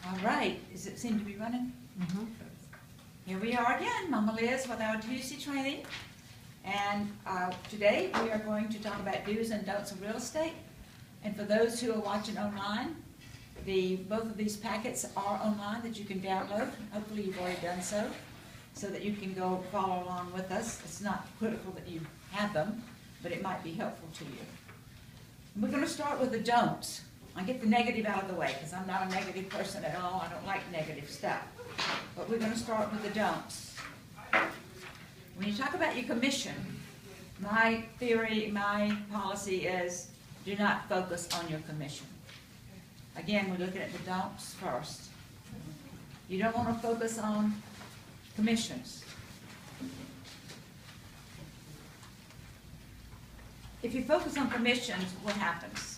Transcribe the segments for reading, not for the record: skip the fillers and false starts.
All right, does it seem to be running? Mm-hmm. Here we are again, Mama Liz with our Tuesday training. And today we are going to talk about do's and don'ts of real estate. And for those who are watching online, both of these packets are online that you can download. Hopefully you've already done so that you can go follow along with us. It's not critical that you have them, but it might be helpful to you. And we're going to start with the don'ts. I'll get the negative out of the way because I'm not a negative person at all. I don't like negative stuff. But we're going to start with the don'ts. When you talk about your commission, my theory, my policy is do not focus on your commission. Again, we're looking at the don'ts first. You don't want to focus on commissions. If you focus on commissions, what happens?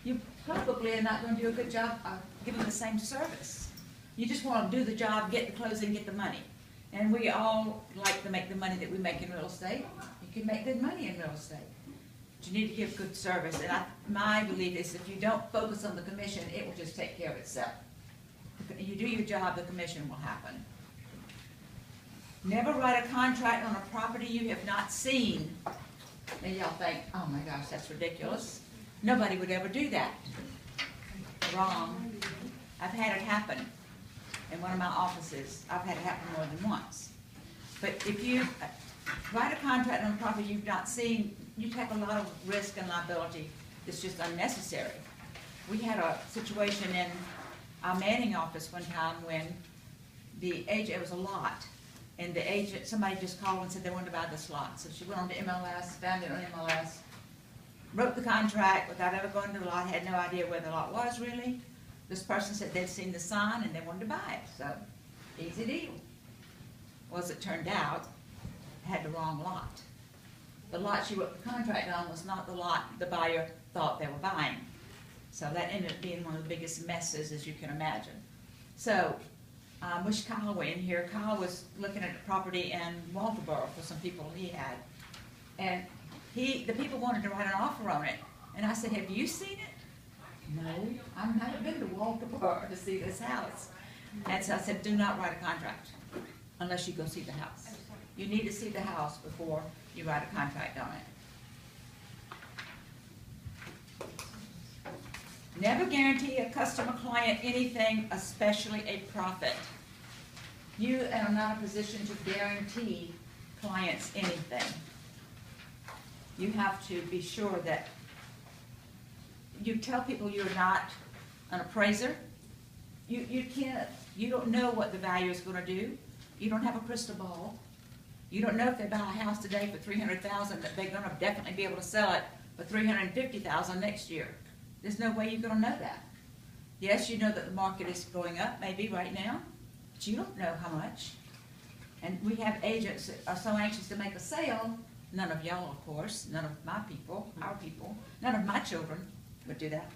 You probably are not going to do a good job of giving the same service. You just want to do the job, get the closing, get the money. And we all like to make the money that we make in real estate. You can make good money in real estate. But you need to give good service. And my belief is if you don't focus on the commission, it will just take care of itself. You do your job, the commission will happen. Never write a contract on a property you have not seen. And y'all think, oh my gosh, that's ridiculous. Nobody would ever do that. Wrong. I've had it happen in one of my offices. I've had it happen more than once. But if you write a contract on a property you've not seen, you take a lot of risk and liability that's just unnecessary. We had a situation in our Manning office one time when the agent, it was a lot, and the agent, somebody just called and said they wanted to buy this lot. So she went on to MLS, found it on MLS, wrote the contract without ever going to the lot, had no idea where the lot was really. This person said they'd seen the sign and they wanted to buy it, so easy deal. Well, as it turned out, it had the wrong lot. The lot she wrote the contract on was not the lot the buyer thought they were buying. So that ended up being one of the biggest messes, as you can imagine. So, I wish Kyle were in here. Kyle was looking at a property in Walterboro for some people he had. And the people wanted to write an offer on it. And I said, have you seen it? No, I haven't been to Walterboro to see this house. And so I said, do not write a contract unless you go see the house. You need to see the house before you write a contract on it. Never guarantee a customer client anything, especially a profit. You are not in a position to guarantee clients anything. You have to be sure that you tell people you're not an appraiser. You can't, you don't know what the value is going to do. You don't have a crystal ball. You don't know if they buy a house today for $300,000 that they're going to definitely be able to sell it for $350,000 next year. There's no way you're going to know that. Yes, you know that the market is going up maybe right now, but you don't know how much. And we have agents that are so anxious to make a sale. None of y'all, of course, none of my people, our people, none of my children would do that.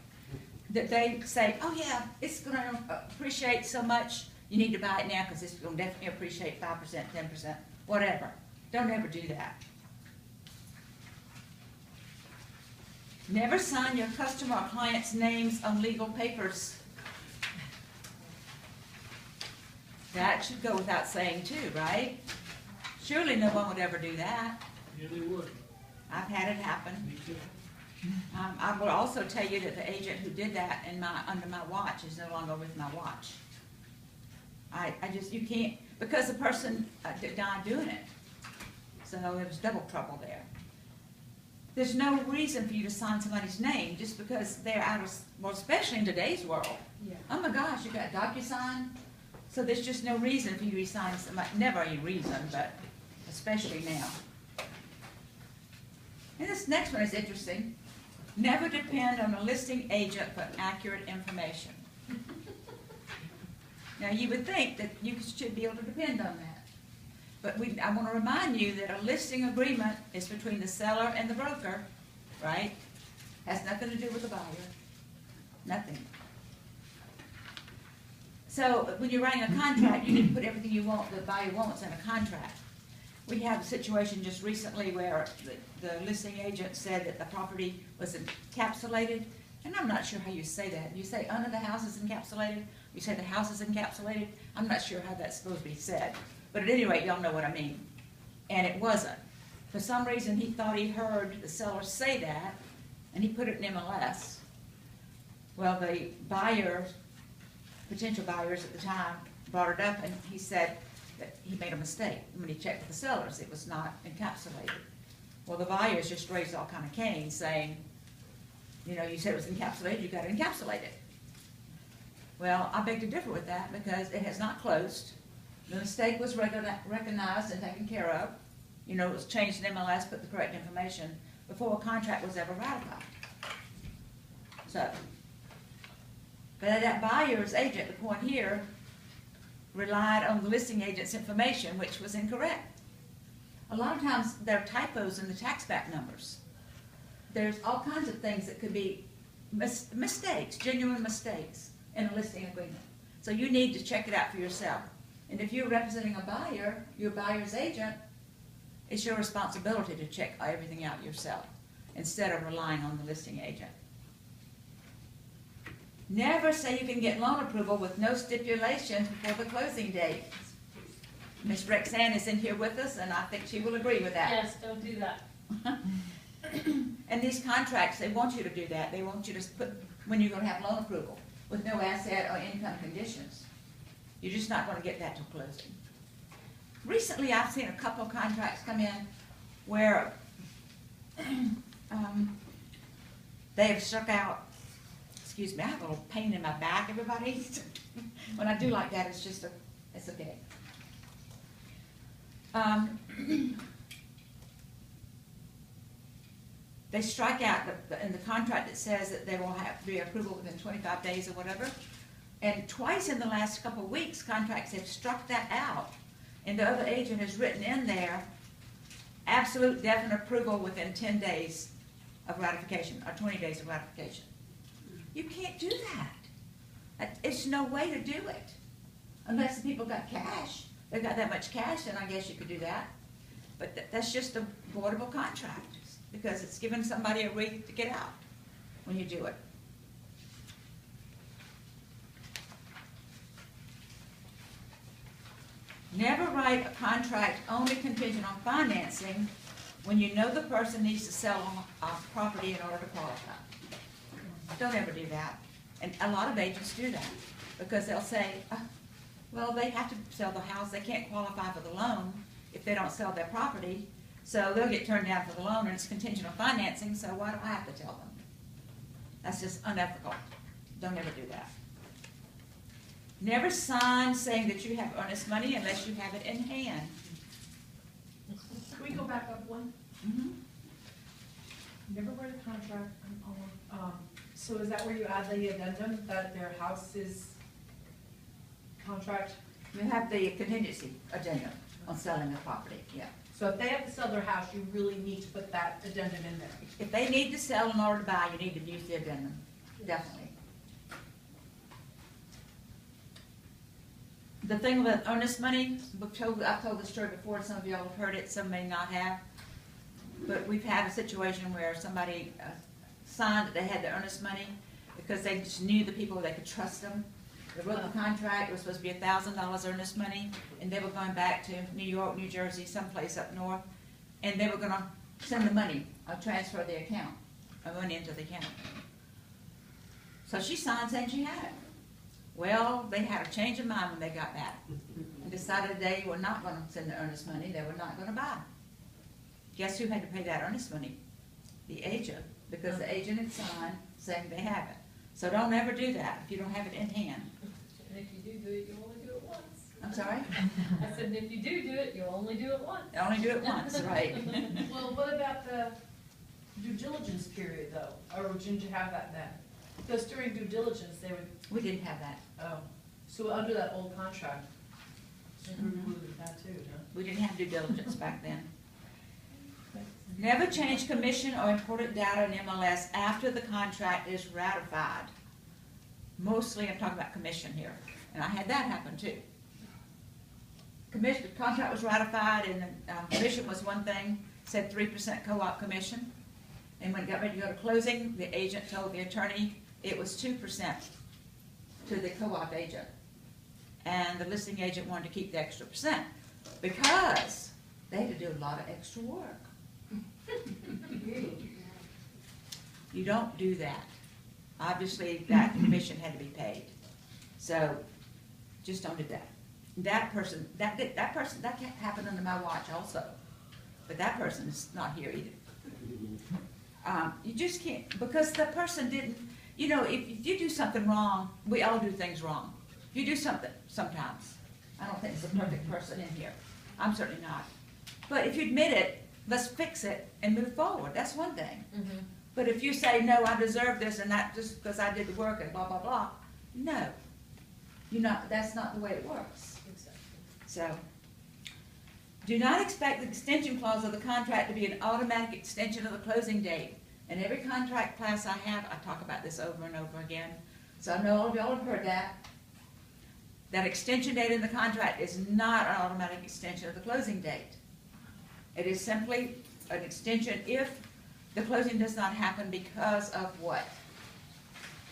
That they say, oh yeah, it's going to appreciate so much, you need to buy it now because it's going to definitely appreciate 5%, 10%, whatever. Don't ever do that. Never sign your customer or client's names on legal papers. That should go without saying too, right? Surely no one would ever do that. Yeah, they would. I've had it happen. Me too. I will also tell you that the agent who did that under my watch is no longer with my watch. You can't, because the person died doing it. So it was double trouble there. There's no reason for you to sign somebody's name just because they're out of, well, especially in today's world. Yeah. Oh my gosh, you got DocuSign? So there's just no reason for you to sign somebody, never any reason, but especially now. And this next one is interesting. Never depend on a listing agent for accurate information. Now you would think that you should be able to depend on that. But I want to remind you that a listing agreement is between the seller and the broker, right? Has nothing to do with the buyer. Nothing. So when you're writing a contract, you need to put everything you want, the buyer wants in a contract. We had a situation just recently where the listing agent said that the property was encapsulated And I'm not sure how you say that. You say under the house is encapsulated, you say the house is encapsulated. I'm not sure how that's supposed to be said. But at any rate, y'all know what I mean. And it wasn't. For some reason, he thought he heard the seller say that, and he put it in MLS. Well, the buyers, potential buyers at the time, brought it up, and he said that he made a mistake. When he checked with the sellers, it was not encapsulated. Well, the buyers just raised all kind of canes, saying, you know, you said it was encapsulated, you got to encapsulate it. Well, I beg to differ with that because it has not closed. The mistake was recognized and taken care of. You know, it was changed in MLS, put the correct information before a contract was ever ratified. So, but that buyer's agent, the point here, relied on the listing agent's information, which was incorrect. A lot of times there are typos in the tax back numbers. There's all kinds of things that could be mistakes, genuine mistakes in a listing agreement. So you need to check it out for yourself. And if you're representing a buyer, your buyer's agent, it's your responsibility to check everything out yourself instead of relying on the listing agent. Never say you can get loan approval with no stipulations before the closing date. Ms. Rexanne is in here with us, and I think she will agree with that. Yes, don't do that. And these contracts, they want you to do that. They want you to put when you're going to have loan approval with no asset or income conditions. You're just not going to get that till closing. Recently, I've seen a couple of contracts come in where they have struck out. Excuse me, I have a little pain in my back, everybody. When I do like that, it's just it's okay. They strike out in the contract that says that they will have to be approval within 25 days or whatever. And twice in the last couple of weeks, contracts have struck that out. And the other agent has written in there, absolute definite approval within 10 days of ratification, or 20 days of ratification. You can't do that. It's no way to do it. Unless the people got cash. They've got that much cash, then I guess you could do that. But that's just a voidable contract because it's giving somebody a week to get out when you do it. Never write a contract only contingent on financing when you know the person needs to sell a property in order to qualify. Don't ever do that. And a lot of agents do that because they'll say, well, they have to sell the house. They can't qualify for the loan if they don't sell their property. So they'll get turned down for the loan, and it's contingent on financing, so why do I have to tell them? That's just unethical. Don't ever do that. Never sign saying that you have earnest money unless you have it in hand. Can we go back up one? Mm-hmm. Never read a contract. So is that where you add the addendum that their house is contract? You have the contingency addendum on selling the property, yeah. So if they have to sell their house, you really need to put that addendum in there. If they need to sell in order to buy, you need to use the addendum, definitely. The thing about earnest money, I've told the story before, some of y'all have heard it, some may not have. But we've had a situation where somebody signed that they had the earnest money because they just knew the people, they could trust them. They wrote the contract, it was supposed to be $1,000 earnest money, and they were going back to New York, New Jersey, someplace up north, and they were going to send the money, or transfer the account, or money into the account. So she signed saying she had it. Well, they had a change of mind when they got back and decided they were not going to send the earnest money, they were not going to buy. Guess who had to pay that earnest money? The agent, because the agent had signed saying they have it. So don't ever do that if you don't have it in hand. And if you do it, you only do it once. I'm sorry? I said, if you do it, you'll only do it once. Only do it once, right? Well, what about the due diligence period though? Or didn't you have that then? Because during due diligence, they would, We didn't have that. oh, so under that old contract, you included that too, huh? We didn't have due diligence back then. Never change commission or important data in MLS after the contract is ratified. Mostly I'm talking about commission here, and I had that happen too. The contract was ratified and commission was one thing, said 3% co-op commission. And when it got ready to go to closing, the agent told the attorney it was 2% to the co-op agent. And the listing agent wanted to keep the extra percent because they had to do a lot of extra work. You don't do that. Obviously, that commission had to be paid. So, just don't do that. That person, that can't happen under my watch also. But that person is not here either. You just can't, because the person didn't, you know, if you do something wrong, we all do things wrong. If you do something, sometimes, I don't think there's a perfect person in here. I'm certainly not. But if you admit it, let's fix it and move forward. That's one thing. Mm-hmm. But if you say, no, I deserve this and that just because I did the work and blah, blah, blah, no. That's not the way it works. Exactly. So, do not expect the extension clause of the contract to be an automatic extension of the closing date. In every contract class I have, I talk about this over and over again. So I know all of y'all have heard that. That extension date in the contract is not an automatic extension of the closing date. It is simply an extension if the closing does not happen because of what?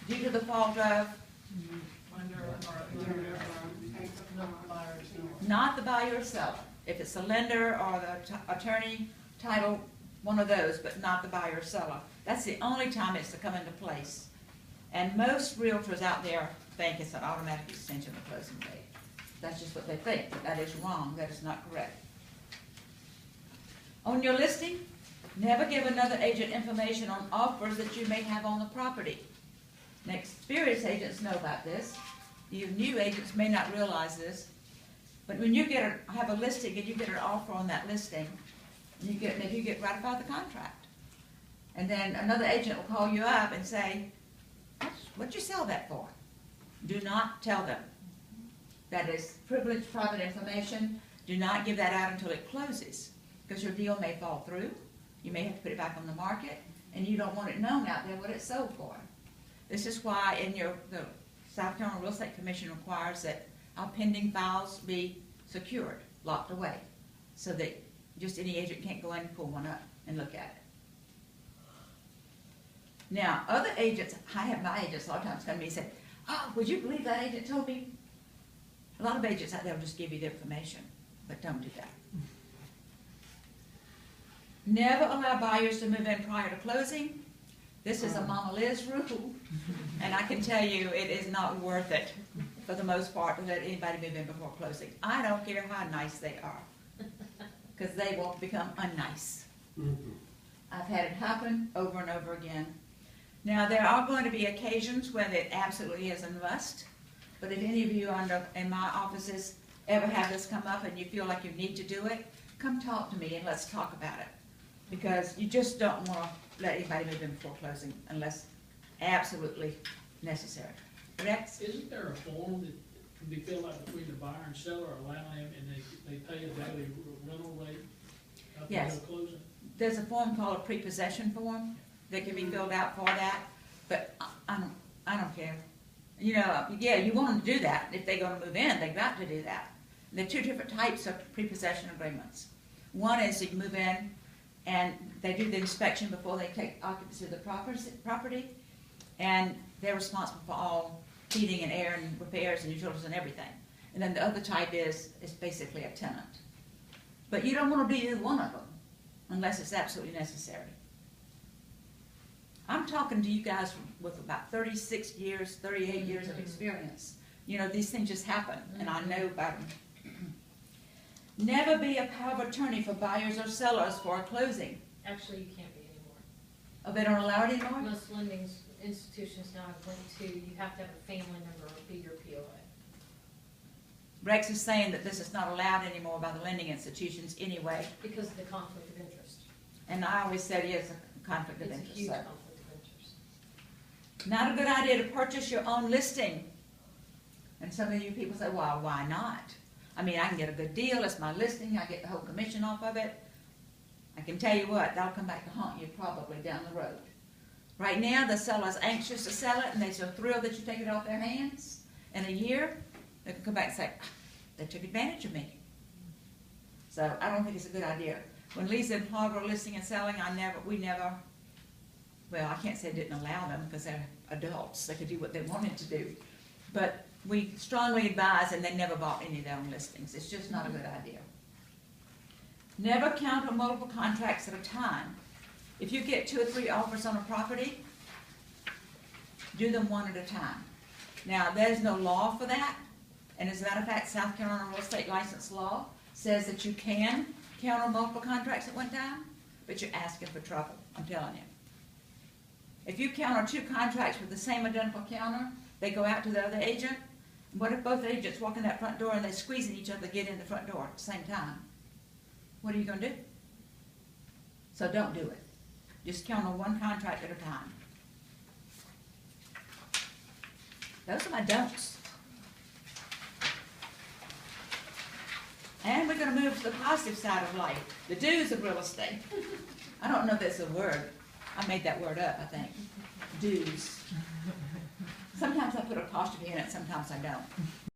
Due to the fault of? Not the buyer or seller. If it's the lender or the attorney, title, one of those, but not the buyer or seller. That's the only time it's to come into place. And most realtors out there think it's an automatic extension of the closing date. That's just what they think, but that is wrong. That is not correct. On your listing, never give another agent information on offers that you may have on the property. Now, experienced agents know about this. You new agents may not realize this. But when you have a listing and you get an offer on that listing, you get ratified the contract. And then another agent will call you up and say, what'd you sell that for? Do not tell them. That is privileged private information. Do not give that out until it closes, because your deal may fall through. You may have to put it back on the market, and you don't want it known out there what it sold for. This is why the South Carolina Real Estate Commission requires that our pending files be secured, locked away, so that just any agent can't go in and pull one up and look at it. Now, other agents, I have my agents a lot of times come to me and say, oh, would you believe that agent told me? A lot of agents out there will just give you the information, but don't do that. Never allow buyers to move in prior to closing. This is a Mama Liz rule, and I can tell you it is not worth it for the most part to let anybody move in before closing. I don't care how nice they are, because they will become unnice. I've had it happen over and over again. Now, there are going to be occasions when it absolutely is a must, but if any of you in my offices ever have this come up and you feel like you need to do it, come talk to me and let's talk about it. Because you just don't want to let anybody move in before closing unless absolutely necessary. Rex? Isn't there a form that can be filled out between the buyer and seller, allowing them, and they pay a daily rental rate after Yes. the closing? There's a form called a prepossession form that can be filled out for that, but I don't care. You know, yeah, you want them to do that. If they're going to move in, they've got to do that. There are two different types of prepossession agreements. One is you move in and they do the inspection before they take occupancy of the property, and they're responsible for all heating and air and repairs and utilities and everything. And then the other type is basically a tenant. But you don't want to do either one of them unless it's absolutely necessary. I'm talking to you guys with about 36 years, 38 years of experience. You know, these things just happen, and I know about them. Never be a power of attorney for buyers or sellers for a closing. Actually, you can't be anymore. Oh, they don't allow it anymore? Most lending institutions now have went to, you have to have a family member or be your POA. Rex is saying that this is not allowed anymore by the lending institutions anyway. Because of the conflict of interest. And I always said it's a conflict of It's a interest. huge So. conflict of interest. Not a good idea to purchase your own listing. And some of you people say, well, why not? I mean, I can get a good deal, it's my listing, I get the whole commission off of it. I can tell you what, that'll come back to haunt you probably down the road. Right now, the seller's anxious to sell it, and they're so thrilled that you take it off their hands. In a year, they can come back and say, they took advantage of me. So I don't think it's a good idea. When Lisa and Paul were listing and selling, we never Well, I can't say didn't allow them, because they're adults, they could do what they wanted to do. But we strongly advise, and they never bought any of their own listings, it's just not a good idea. Never count on multiple contracts at a time. If you get 2 or 3 offers on a property, do them one at a time. Now, there's no law for that, and as a matter of fact, South Carolina real estate license law says that you can count on multiple contracts at one time, but you're asking for trouble, I'm telling you. If you count on 2 contracts with the same identical counter, they go out to the other agent. What if both agents walk in that front door and they're squeezing each other to get in the front door at the same time? What are you gonna do? So don't do it. Just count on 1 contract at a time. Those are my don'ts. And we're gonna move to the positive side of life, the do's of real estate. I don't know if that's a word. I made that word up, I think. Do's. Sometimes I put apostrophe in it, sometimes I don't.